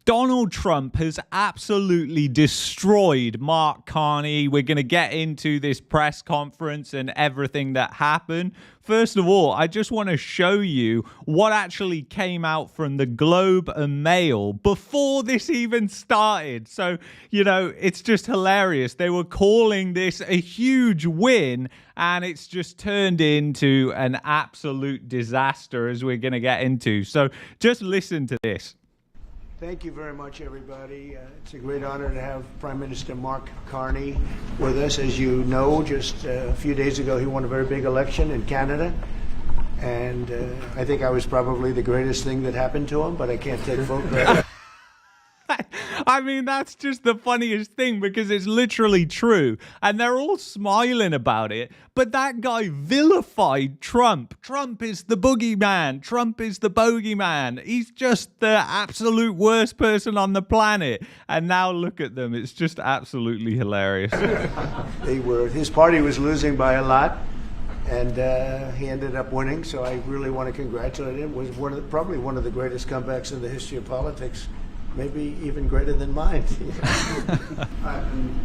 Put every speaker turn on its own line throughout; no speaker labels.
Donald Trump has absolutely destroyed Mark Carney. We're going to get into this press conference and everything that happened. First of all, I just want to show you what actually came out from the Globe and Mail before this even started. So, you know, it's just hilarious. They were calling this a huge win, and it's just turned into an absolute disaster, as we're going to get into. So just listen to this.
Thank you very much, everybody. It's a great honor to have Prime Minister Mark Carney with us. As you know, just a few days ago, he won a very big election in Canada. And I think I was probably the greatest thing that happened to him, but I can't take full credit.
I mean, that's just the funniest thing because it's literally true. And they're all smiling about it. But that guy vilified Trump. Trump is the boogeyman. Trump is the bogeyman. He's just the absolute worst person on the planet. And now look at them. It's just absolutely hilarious.
His party was losing by a lot. And he ended up winning. So I really want to congratulate him. It was probably one of the greatest comebacks in the history of politics. Maybe even greater than mine.
And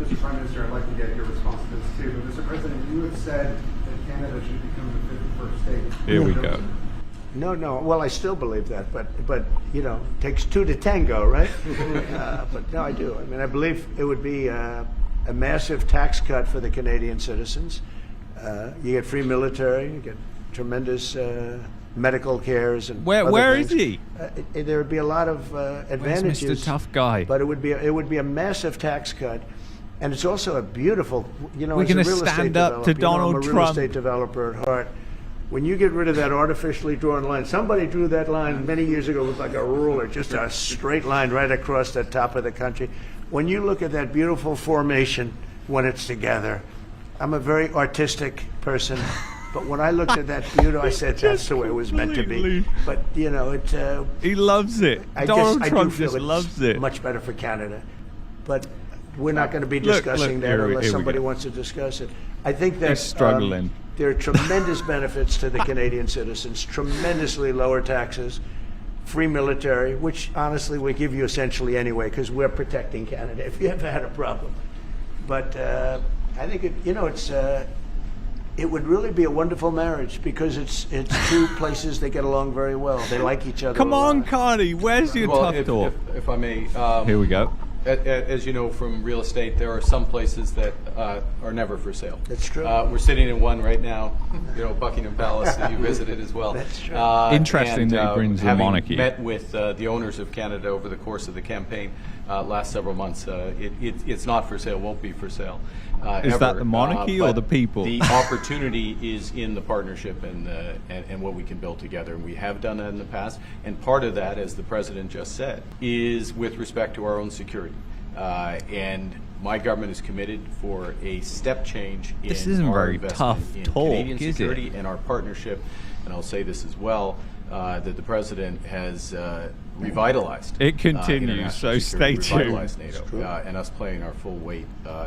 Mr. Prime Minister, I'd like to get your response to this too. But Mr. President, you have said that Canada should become the 51st state.
Here we go.
No. Well, I still believe that, but you know, it takes two to tango, right? But no, I do. I mean, I believe it would be a massive tax cut for the Canadian citizens. You get free military, you get tremendous medical cares and
where
things.
Is he?
There would be a lot of advantages.
Where's Mr. Tough Guy?
But it would be a massive tax cut, and it's also a beautiful. You know,
we're going to
stand
stand up to Donald
Trump. I'm a real estate developer at heart. When you get rid of that artificially drawn line, somebody drew that line many years ago with like a ruler, just a straight line right across the top of the country. When you look at that beautiful formation when it's together, I'm a very artistic person. But when I looked at that beauty, I said that's the way it was meant to be. But you know,
he loves it. Donald Trump just loves it.
Much better for Canada. But we're not going to be discussing that unless somebody wants to discuss it. I think that
he's struggling.
There are tremendous benefits to the Canadian citizens. Tremendously lower taxes, free military, which honestly we give you essentially anyway because we're protecting Canada if you ever had a problem. But I think it would really be a wonderful marriage because it's two places that get along very well. They like each other.
Come on, Carney. Where's your tough talk?
If I may.
Here we go.
As you know from real estate, there are some places that are never for sale.
That's true.
We're sitting in one right now, you know, Buckingham Palace that you visited as well.
That's true.
Interesting that he brings the monarchy.
Met with the owners of Canada over the course of the campaign last several months. It's not for sale, won't be for sale.
Is that the monarchy or the people?
The opportunity is in the partnership and what we can build together. And we have done that in the past. And part of that, as the President just said, is with respect to our own security. And my government is committed for a step change in
this isn't
our
very
investment
tough
in
talk,
Canadian
is
security
it?
and our partnership. And I'll say this as well, that the President has revitalized.
It continues, so stay tuned.
Revitalized NATO, and us playing our full weight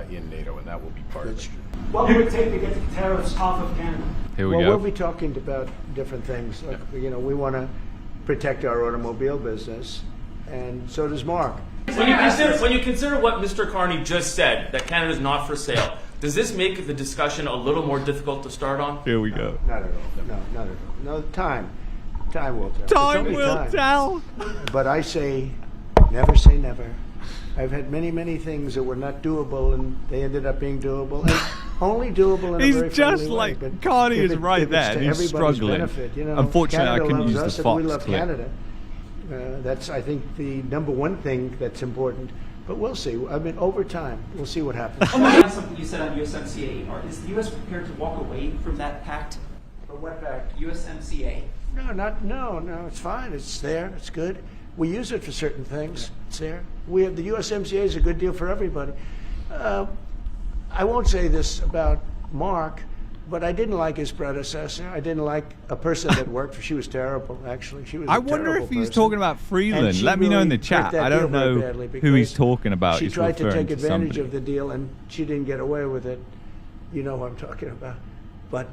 in NATO, and that will be part of it.
What would it take to get the tariffs off of Canada?
Here we go.
We'll be talking about different things. Like, you know, we want to protect our automobile business, and so does Mark.
When you consider what Mr. Carney just said, that Canada is not for sale, does this make the discussion a little more difficult to start on?
Here we go.
Not at all. No, not at all. No, time will tell.
Time will tell.
But I say never. I've had many things that were not doable, and they ended up being doable, and only doable in a very
He's just
friendly
like
way. But
Carney is right
if
there,
it's to
and he's
everybody's
struggling.
benefit, you know,
Unfortunately,
Canada
I couldn't
loves
use
us
the
and
Fox
we love
clip.
Canada. That's, I think, the number one thing that's important. But we'll see. I mean, over time, we'll see what happens.
Something you said on USMCA. Is the U.S. prepared to walk away from that pact?
But what pact?
USMCA.
No, it's fine. It's there. It's good. We use it for certain things. It's there. We have the USMCA is a good deal for everybody. I won't say this about Mark, but I didn't like his predecessor. I didn't like a person that worked for. She was terrible, actually. She was.
I wonder if he's talking about Freeland. Let me know in the chat. I don't know who he's talking about.
She
He's
tried to
referring
take advantage
somebody.
of the deal, and she didn't get away with it. You know who I'm talking about. But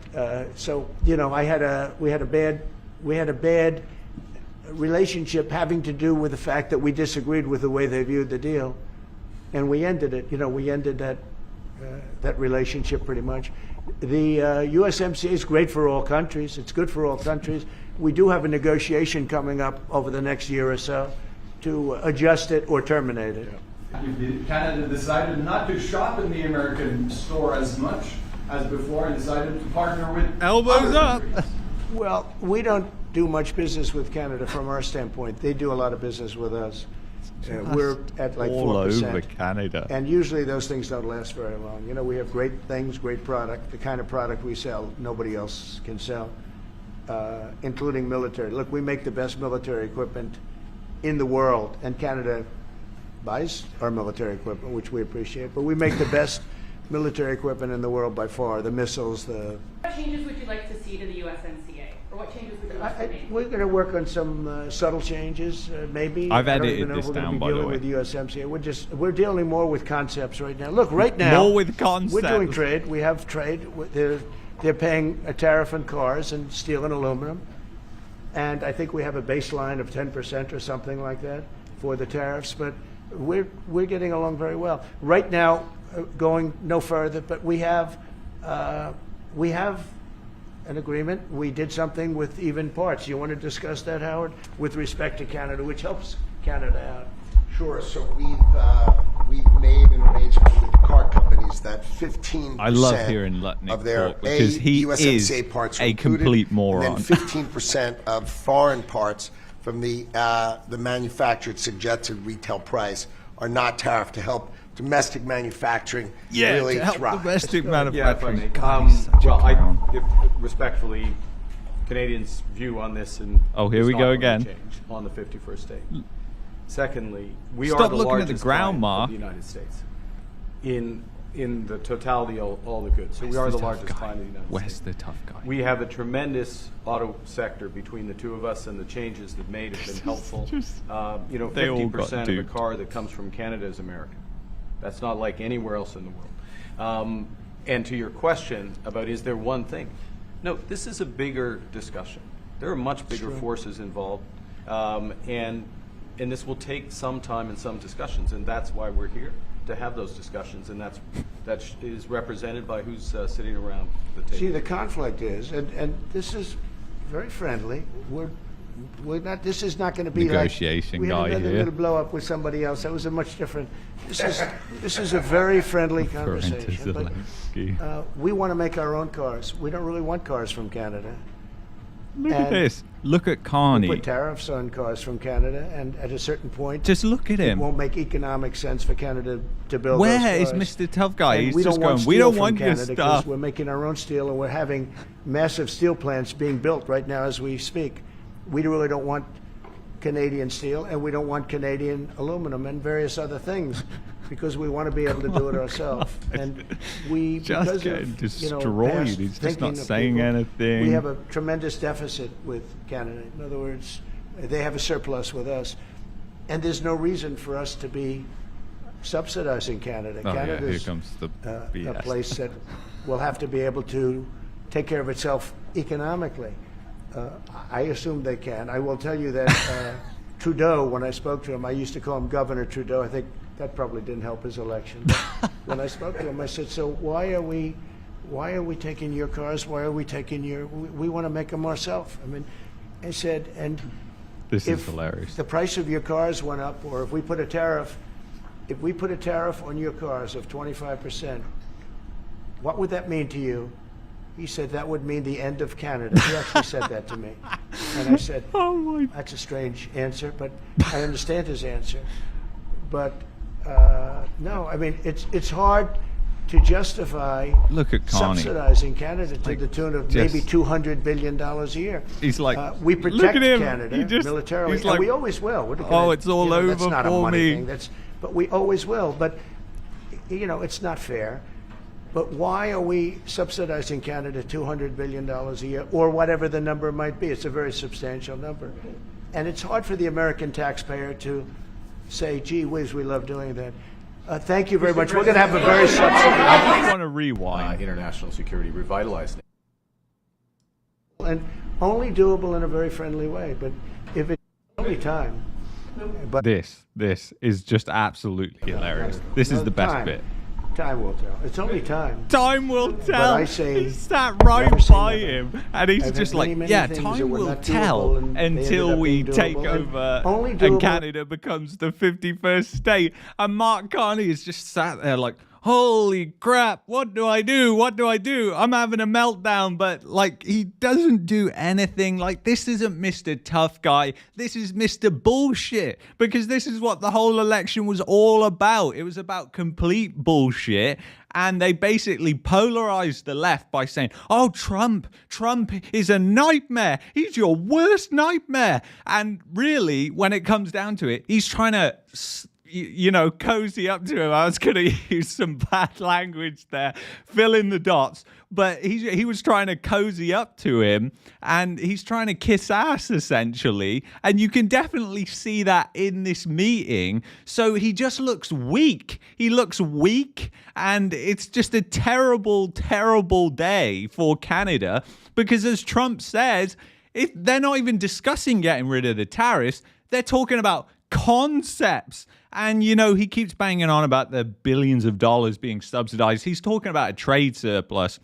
so you know, we had a bad relationship having to do with the fact that we disagreed with the way they viewed the deal, and we ended it. We ended that relationship pretty much. The USMCA is great for all countries. It's good for all countries. We do have a negotiation coming up over the next year or so to adjust it or terminate it.
Canada decided not to shop in the American store as much as before and decided to partner with
Elbows
other
up.
countries.
Well, we don't do much business with Canada from our standpoint. They do a lot of business with us. We're at like 4%.
All over Canada.
And usually those things don't last very long. We have great things, great product. The kind of product we sell, nobody else can sell, including military. Look, we make the best military equipment in the world, and Canada buys our military equipment, which we appreciate. But we make the best military equipment in the world by far. The missiles,
What changes would you like to see to the USMCA? Or what changes would you like to make?
we're going to work on some subtle changes, maybe.
I've
I don't
edited
even know
this
if we're
down,
going to
by
be
the
dealing with USMCA. We're dealing more with concepts right now. Look, right now,
More with concepts.
we're doing trade. We have trade. They're paying a tariff on cars and steel and aluminum. And I think we have a baseline of 10% or something like that for the tariffs. But we're getting along very well. Right now, going no further, but we have an agreement. We did something with even parts. You want to discuss that, Howard, with respect to Canada, which helps Canada out?
Sure. So we've made an arrangement with car companies that 15%
I love hearing Lutnick
of their
talk because he
USMCA
is
parts are
a
included,
complete moron.
and then 15% of foreign parts from the manufactured suggested retail price are not tariffed to help domestic manufacturing really
to help
thrive.
domestic
Yeah, if I
manufacturing.
may.
God, he's such a clown.
Respectfully, Canadians' view on this and
Oh, here
is
we
not
go
going to
again.
change on the 51st day. Secondly, we
Stop
are the
looking at the
largest
ground,
client
Mark.
of the United States in the totality of all the goods. So we are the largest client of the United
Where's
States.
the tough guy?
We have a tremendous auto sector between the two of us, and the changes that made have been helpful.
They all got
50% of a
duped.
car that comes from Canada is American. That's not like anywhere else in the world. And to your question about is there one thing? No, this is a bigger discussion. There are much bigger forces involved, and this will take some time and some discussions, and that's why we're here, to have those discussions, and that is represented by who's sitting around the table.
See, the conflict is, and this is very friendly. We're not. This is not going to be
Negotiation
like, we had
guy
another
here.
little blow up with somebody else. That was a much different. This is a very friendly conversation. But,
Zelensky.
we want to make our own cars. We don't really want cars from Canada.
Look at
and
this. Look at Carney.
Put tariffs on cars from Canada, and at a certain point,
Just look at
it
him.
won't make economic sense for Canada to build
Where
those
is
cars.
Mr. Tough Guy?
And
He's
we
just
don't want
going, we
steel
don't
from
want your
Canada 'cause
stuff.
we're making our own steel, and we're having massive steel plants being built right now as we speak. We really don't want Canadian steel, and we don't want Canadian aluminum and various other things, because we want to be able to do it ourselves. And we,
Just
because
getting
of
destroyed.
past
He's just
thinking
not
of
saying
people,
anything.
We have a tremendous deficit with Canada. In other words, they have a surplus with us, and there's no reason for us to be subsidizing Canada.
Oh, yeah, here
Canada's
comes the
a
BS.
place that will have to be able to take care of itself economically. I assume they can. I will tell you that Trudeau, when I spoke to him, I used to call him Governor Trudeau. I think that probably didn't help his election. But when I spoke to him, I said, "So why are we taking your cars? Why are we taking your? We want to make them ourselves." I mean, I said, and
This is
if
hilarious.
the price of your cars went up, or if we put a tariff on your cars of 25%, what would that mean to you? He said that would mean the end of Canada. He actually said that to me. And I said, that's a strange answer, but I understand his answer. But no, I mean, it's hard to justify
Look at Carney.
subsidizing Canada to the tune of
just-
maybe $200 billion a year.
He's like,
we
look
protect
at him.
Canada
He just-
militarily,
he's like,
and we always will. We're not
"Oh,
gonna-
it's all
that's
over
not a
for
money
me."
thing. But we always will. But it's not fair. But why are we subsidizing Canada $200 billion a year, or whatever the number might be? It's a very substantial number. And it's hard for the American taxpayer to say, gee whiz, we love doing that. Thank you very much. We're going to have a very
I want to rewind.
International security revitalized.
and only doable in a very friendly way. But if it only time. But
This is just absolutely hilarious. This is the best
time.
bit.
Time will tell. It's only time.
Time will tell.
I say,
he sat right
never say
by
never.
him, and he's
I've
just
had
like,
many
yeah,
things that
time
were
will
not
tell
doable, and they ended
until
up
we
being
take
doable, and
over
only
and
doable.
Canada becomes the 51st state. And Mark Carney is just sat there like, holy crap, what do I do? What do I do? I'm having a meltdown, but like he doesn't do anything. Like this isn't Mr. Tough Guy. This is Mr. Bullshit, because this is what the whole election was all about. It was about complete bullshit. And they basically polarized the left by saying, oh, Trump is a nightmare. He's your worst nightmare. And really, when it comes down to it, he's trying to, cozy up to him. I was going to use some bad language there, fill in the dots. But he was trying to cozy up to him, and he's trying to kiss ass, essentially. And you can definitely see that in this meeting. So he just looks weak. He looks weak, and it's just a terrible, terrible day for Canada, because as Trump says, they're not even discussing getting rid of the tariffs. They're talking about concepts. And, he keeps banging on about the billions of dollars being subsidized. He's talking about a trade surplus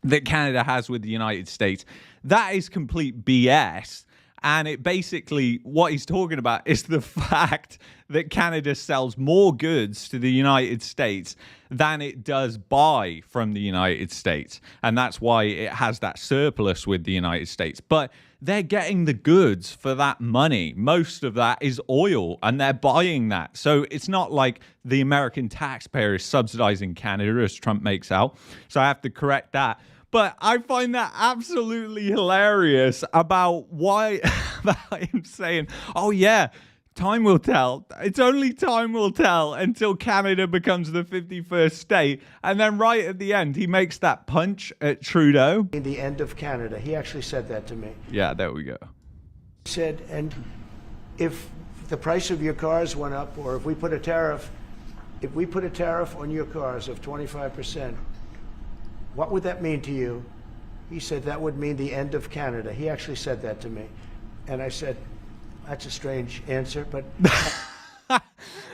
that Canada has with the United States. That is complete BS. And it basically, what he's talking about is the fact that Canada sells more goods to the United States than it does buy from the United States. And that's why it has that surplus with the United States. But they're getting the goods for that money. Most of that is oil, and they're buying that. So it's not like the American taxpayer is subsidizing Canada, as Trump makes out. So I have to correct that. But I find that absolutely hilarious about him saying, oh yeah, time will tell. It's only time will tell until Canada becomes the 51st state. And then right at the end, he makes that punch at Trudeau.
In the end of Canada, he actually said that to me.
Yeah, there we go.
He said, and if the price of your cars went up, or if we put a tariff on your cars of 25%, what would that mean to you? He said, that would mean the end of Canada. He actually said that to me. And I said, that's a strange answer, but...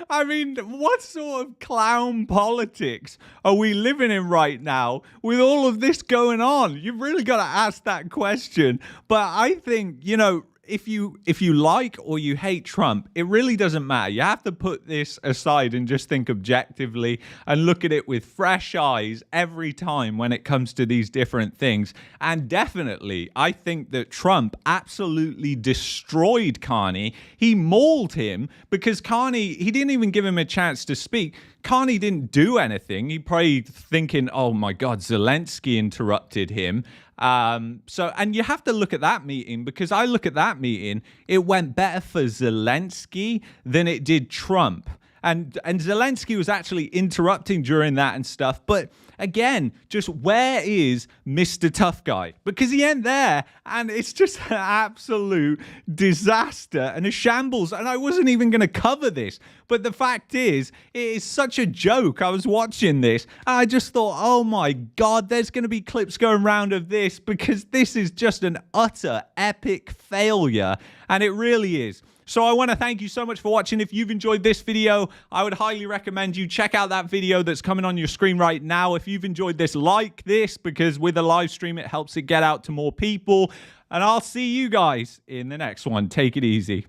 I mean, what sort of clown politics are we living in right now with all of this going on? You've really got to ask that question. But I think, if you like or you hate Trump, it really doesn't matter. You have to put this aside and just think objectively and look at it with fresh eyes every time when it comes to these different things. And definitely, I think that Trump absolutely destroyed Carney. He mauled him because Carney, he didn't even give him a chance to speak. Carney didn't do anything. He probably thinking, oh my God, Zelensky interrupted him. And you have to look at that meeting, because I look at that meeting, it went better for Zelensky than it did Trump. And Zelensky was actually interrupting during that and stuff. But again, just where is Mr. Tough Guy? Because he ain't there. And it's just an absolute disaster and a shambles. And I wasn't even going to cover this. But the fact is, it is such a joke. I was watching this, and I just thought, oh my God, there's going to be clips going around of this, because this is just an utter epic failure. And it really is. So I want to thank you so much for watching. If you've enjoyed this video, I would highly recommend you check out that video that's coming on your screen right now. If you've enjoyed this, like this, because with a live stream, it helps it get out to more people. And I'll see you guys in the next one. Take it easy.